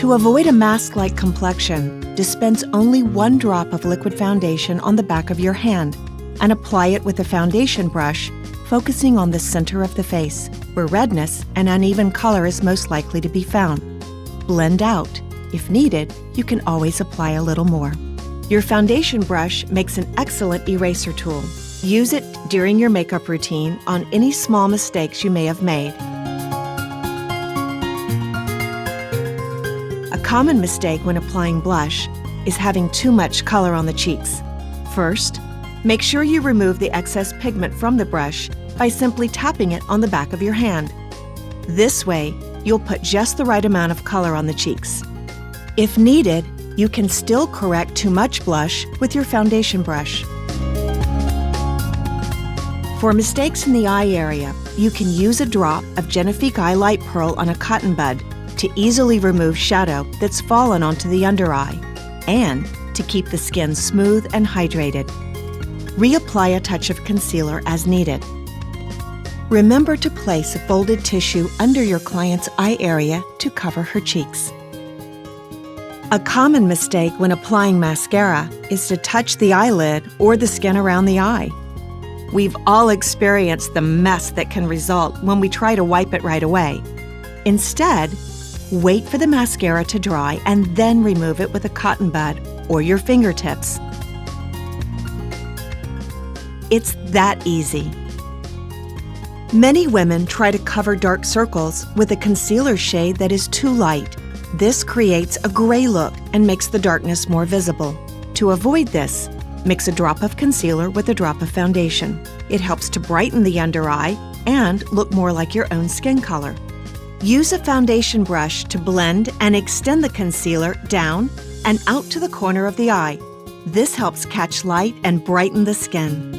To avoid a mask-like complexion, dispense only 1 drop of liquid foundation on the back of your hand and apply it with a foundation brush, focusing on the center of the face, where redness and uneven color is most likely to be found. Blend out. If needed, you can always apply a little more. Your foundation brush makes an excellent eraser tool. Use it during your makeup routine on any small mistakes you may have made. A common mistake when applying blush is having too much color on the cheeks. First, make sure you remove the excess pigment from the brush by simply tapping it on the back of your hand. This way, you'll put just the right amount of color on the cheeks. If needed, you can still correct too much blush with your foundation brush. For mistakes in the eye area, you can use a drop of Genifique Eye Light Pearl on a cotton bud to easily remove shadow that's fallen onto the under eye and to keep the skin smooth and hydrated. Reapply a touch of concealer as needed. Remember to place a folded tissue under your client's eye area to cover her cheeks. A common mistake when applying mascara is to touch the eyelid or the skin around the eye. We've all experienced the mess that can result when we try to wipe it right away. Instead, wait for the mascara to dry and then remove it with a cotton bud or your fingertips. It's that easy. Many women try to cover dark circles with a concealer shade that is too light. This creates a gray look and makes the darkness more visible. To avoid this, mix a drop of concealer with a drop of foundation. It helps to brighten the under eye and look more like your own skin color. Use a foundation brush to blend and extend the concealer down and out to the corner of the eye. This helps catch light and brighten the skin.